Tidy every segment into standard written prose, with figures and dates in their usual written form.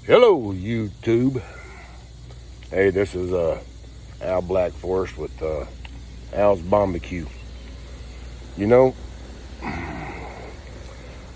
Hello, YouTube. Hey, this is Al Black Forest with Al's Barbecue. You know,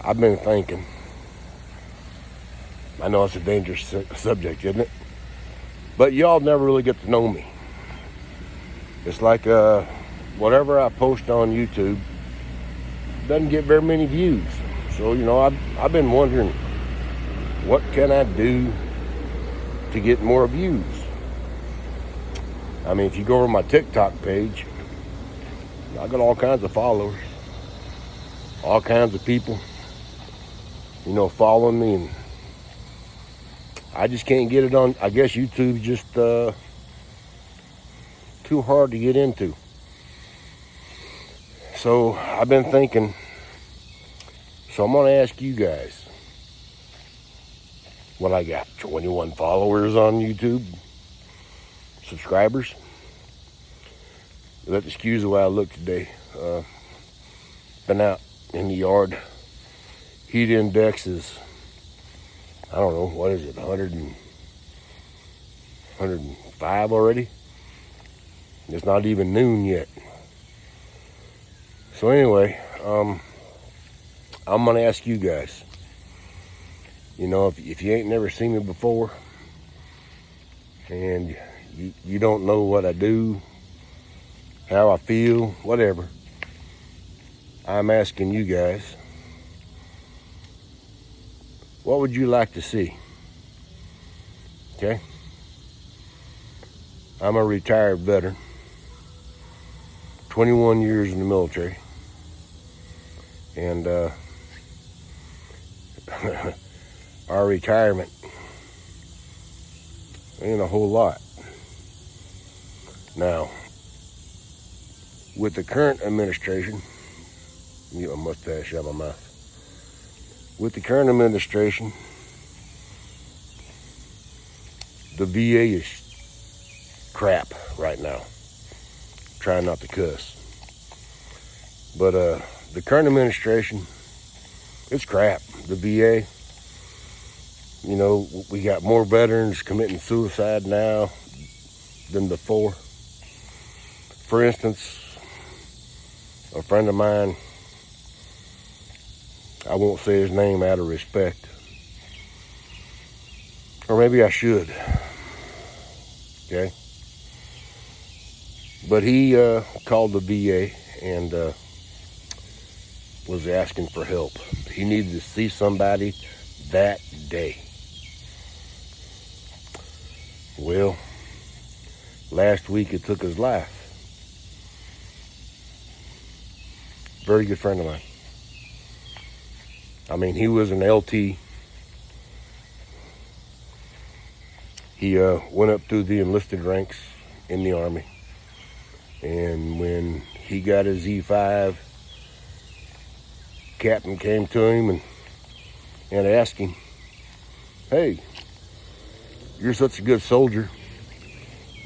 I've been thinking. I know it's a dangerous subject, isn't it? But y'all never really get to know me. It's like whatever I post on YouTube doesn't get very many views. So, I've been wondering, what can I do to get more views? I mean, if you go over my TikTok page, I got all kinds of followers, all kinds of people, following me, and I just can't get it on. I guess YouTube's just too hard to get into. So I've been thinking, so I'm gonna ask you guys. Well, I got 21 followers on YouTube, subscribers. You'll have to excuse the way I look today. Been out in the yard. Heat index is, I don't know, what is it, 105 already? It's not even noon yet. So anyway, I'm going to ask you guys, if you ain't never seen me before and you don't know what I do, how I feel, whatever, I'm asking you guys, what would you like to see? Okay? I'm a retired veteran, 21 years in the military, and our retirement ain't a whole lot. Now, with the current administration, get my mustache out of my mouth. With the current administration, the VA is crap right now. Trying not to cuss. But the current administration, it's crap. The VA, we got more veterans committing suicide now than before. For instance, a friend of mine, I won't say his name out of respect, or maybe I should, okay? But he called the VA and was asking for help. He needed to see somebody that day. Well, last week it took his life. Very good friend of mine. I mean, he was an LT. He went up through the enlisted ranks in the Army. And when he got his E5, captain came to him and asked him, "Hey, you're such a good soldier.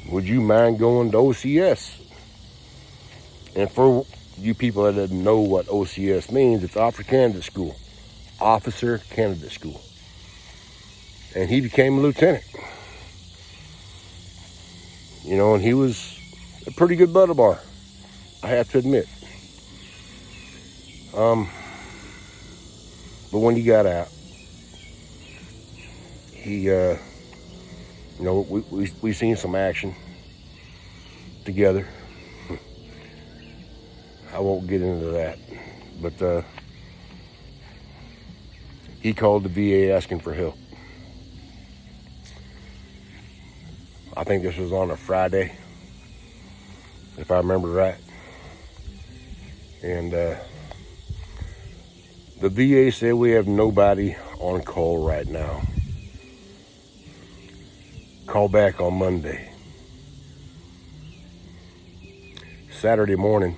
Would you mind going to OCS?" And for you people that didn't know what OCS means, it's Officer Candidate School. Officer Candidate School. And he became a lieutenant. And he was a pretty good buddy bar, I have to admit. But when he got out, he, we seen some action together. I won't get into that, but he called the VA asking for help. I think this was on a Friday, if I remember right. And the VA said we have nobody on call right now. Call back on Monday. Saturday morning,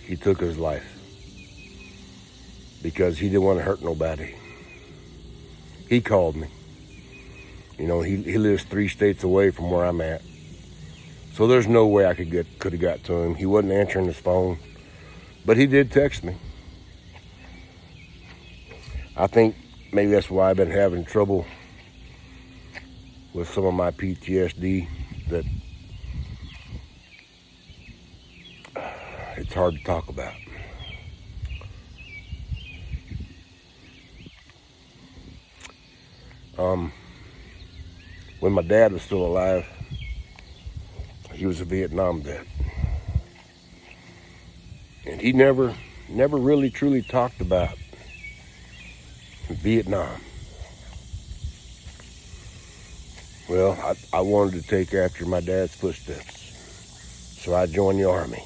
he took his life because he didn't want to hurt nobody. He called me. He lives 3 states away from where I'm at. So there's no way I could have got to him. He wasn't answering his phone. But he did text me. I think maybe that's why I've been having trouble with some of my PTSD, that it's hard to talk about. When my dad was still alive, he was a Vietnam vet. And he never really truly talked about Vietnam. Well, I wanted to take after my dad's footsteps, so I joined the Army.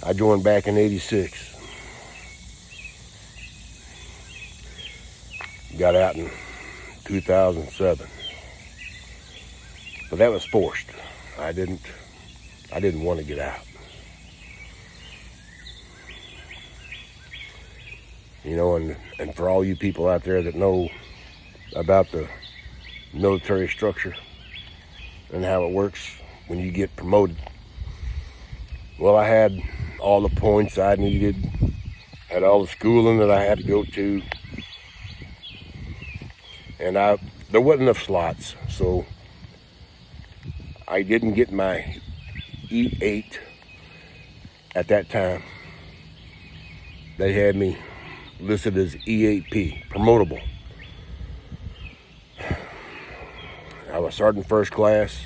I joined back in '86. Got out in 2007. But that was forced. I didn't want to get out. You know, and for all you people out there that know about the military structure and how it works when you get promoted, well, I had all the points I needed, had all the schooling that I had to go to, and there wasn't enough slots, so I didn't get my E8 at that time. They had me listed as E8P, promotable. I was sergeant first class.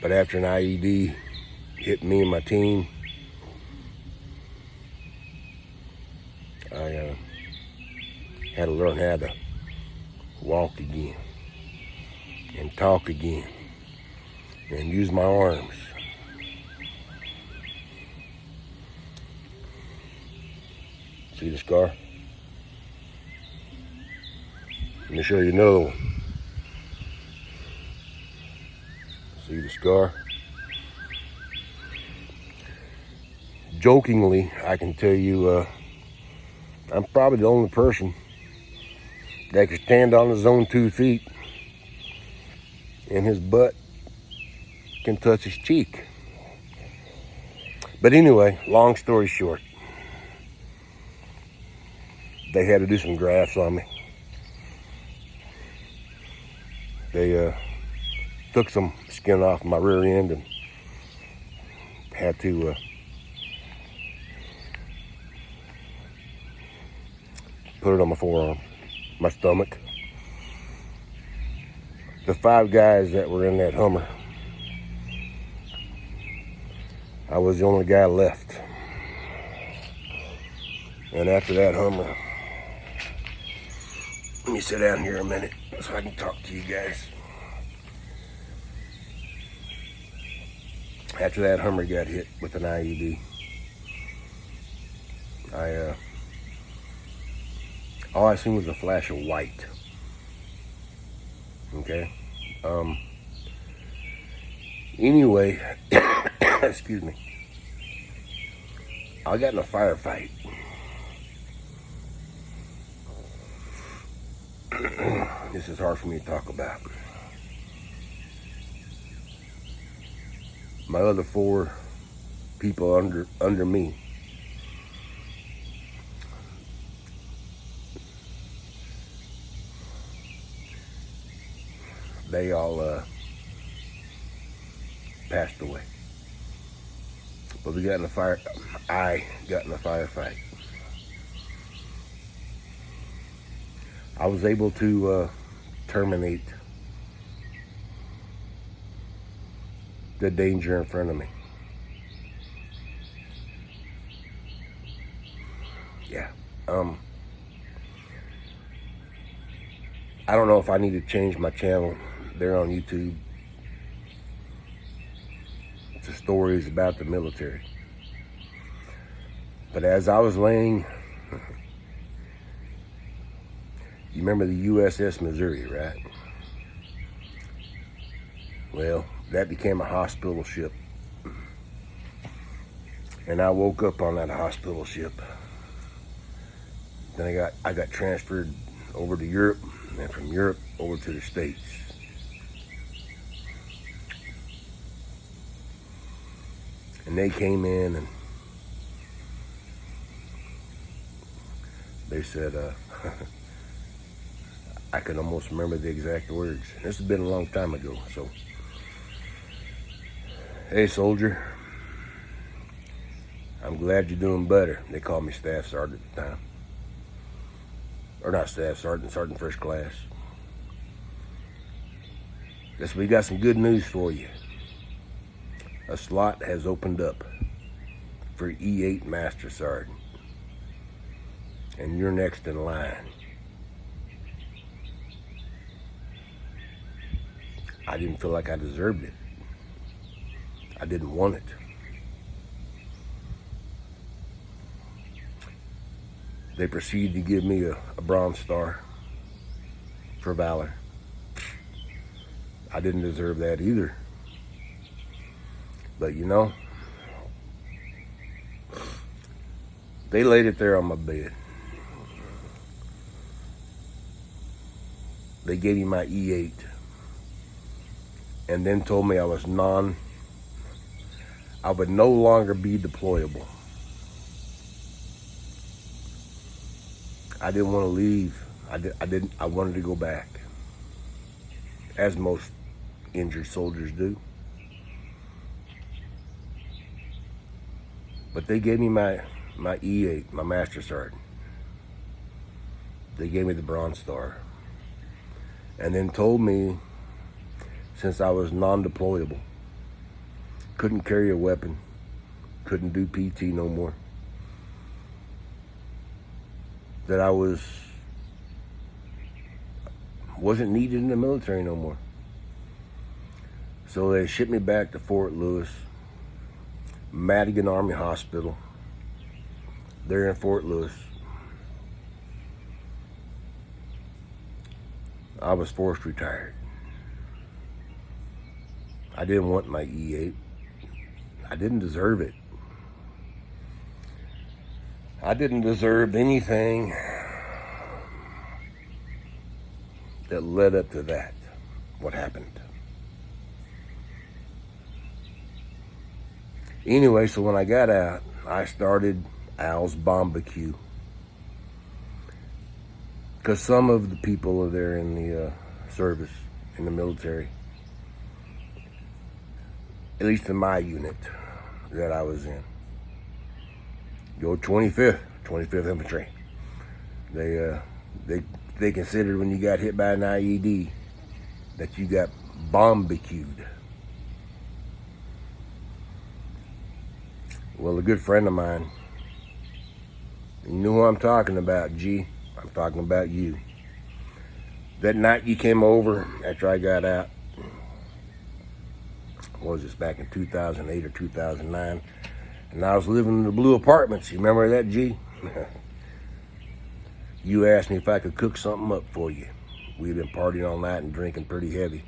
But after an IED hit me and my team, I had to learn how to walk again and talk again and use my arms. See the scar? Let me show you another one. See the scar? Jokingly, I can tell you, I'm probably the only person that can stand on his own 2 feet and his butt can touch his cheek. But anyway, long story short, they had to do some grafts on me. They took some skin off my rear end and had to put it on my forearm, my stomach. The 5 guys that were in that Hummer, I was the only guy left. And after that Hummer, let me sit down here a minute so I can talk to you guys. After that Hummer got hit with an IED, all I seen was a flash of white. Okay. Anyway, excuse me. I got in a firefight. This is hard for me to talk about. My other 4 people under me, they all passed away. But I got in a firefight. I was able to terminate the danger in front of me. Yeah. I don't know if I need to change my channel there on YouTube to stories about the military. But as I was laying, you remember the USS Missouri, right? Well, that became a hospital ship. And I woke up on that hospital ship. Then I got transferred over to Europe, and from Europe over to the States. And they came in and They said, I can almost remember the exact words. This has been a long time ago. So, hey, soldier, I'm glad you're doing better. They called me Staff Sergeant at the time. Or not Staff Sergeant, Sergeant First Class. Guess we got some good news for you. A slot has opened up for E8 Master Sergeant. And you're next in line. I didn't feel like I deserved it. I didn't want it. They proceeded to give me a Bronze Star for valor. I didn't deserve that either. But you know, they laid it there on my bed. They gave me my E8 and then told me I would no longer be deployable. I didn't want to leave. I wanted to go back, as most injured soldiers do. But they gave me my E8, my Master Sergeant. They gave me the Bronze Star. And then told me, since I was non-deployable, couldn't carry a weapon, couldn't do PT no more, that I wasn't needed in the military no more. So they shipped me back to Fort Lewis, Madigan Army Hospital. They're in Fort Lewis. I was forced retired. I didn't want my E8. I didn't deserve it. I didn't deserve anything that led up to that, what happened. Anyway, so when I got out, I started Al's Barbecue. Because some of the people there in the service, in the military, at least in my unit that I was in, go 25th Infantry. They considered when you got hit by an IED that you got barbecued. Well, a good friend of mine, you know who I'm talking about, G. I'm talking about you. That night you came over after I got out, what was this, back in 2008 or 2009, and I was living in the blue apartments. You remember that, G? You asked me if I could cook something up for you. We'd been partying all night and drinking pretty heavy.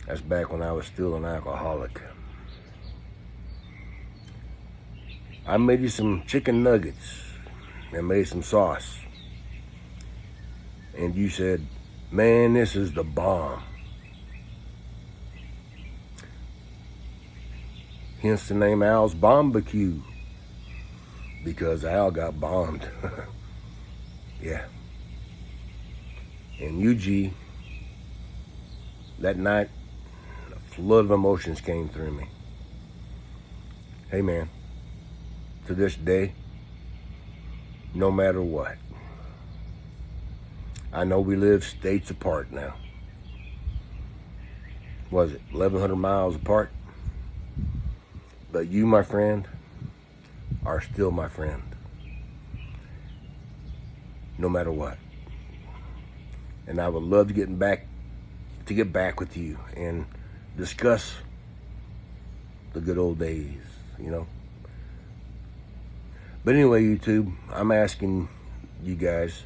That's back when I was still an alcoholic. I made you some chicken nuggets and made some sauce. And you said, man, this is the bomb. Hence the name Al's Barbecue, because Al got bombed. Yeah. And UG, that night, a flood of emotions came through me. Hey man, to this day, no matter what, I know we live states apart now. Was it 1,100 miles apart? But you, my friend, are still my friend. No matter what. And I would love to get back with you and discuss the good old days, you know. But anyway, YouTube, I'm asking you guys,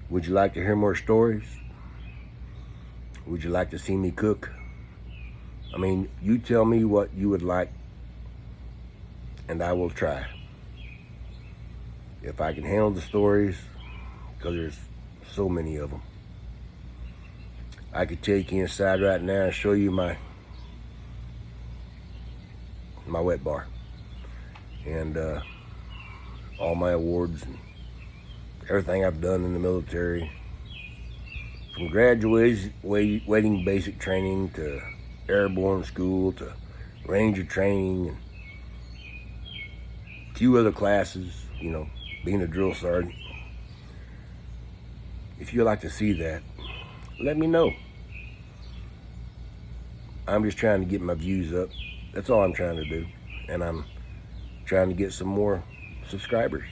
would you like to hear more stories? Would you like to see me cook? I mean, you tell me what you would like, and I will try. If I can handle the stories, because there's so many of them. I could take you inside right now and show you my wet bar. And all my awards and everything I've done in the military. From graduating basic training to airborne school to ranger training and a few other classes, being a drill sergeant. If you'd like to see that, let me know. I'm just trying to get my views up. That's all I'm trying to do. And I'm trying to get some more subscribers.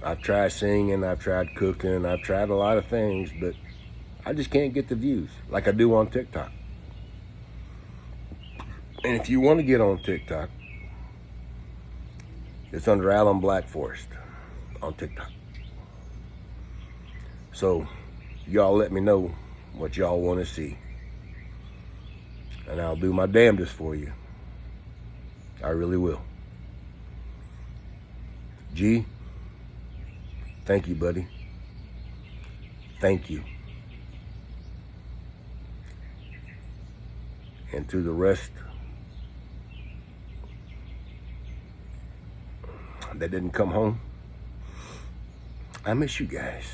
I've tried singing, I've tried cooking, I've tried a lot of things, but I just can't get the views like I do on TikTok. And if you want to get on TikTok, it's under Alan Black Forest on TikTok. So y'all let me know what y'all want to see, and I'll do my damnedest for you. I really will. G, thank you, buddy. Thank you. And to the rest that didn't come home, I miss you guys.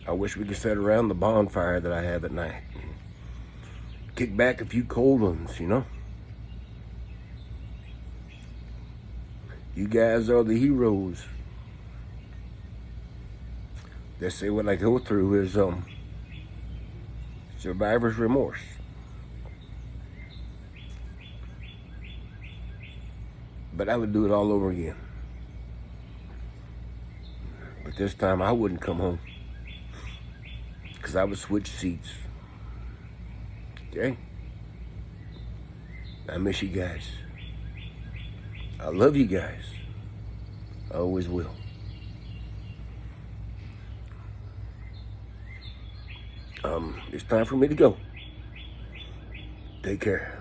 I wish we could sit around the bonfire that I have at night and kick back a few cold ones, You guys are the heroes. They say what I go through is survivor's remorse. But I would do it all over again. But this time I wouldn't come home, because I would switch seats. Okay? I miss you guys. I love you guys. I always will. It's time for me to go. Take care.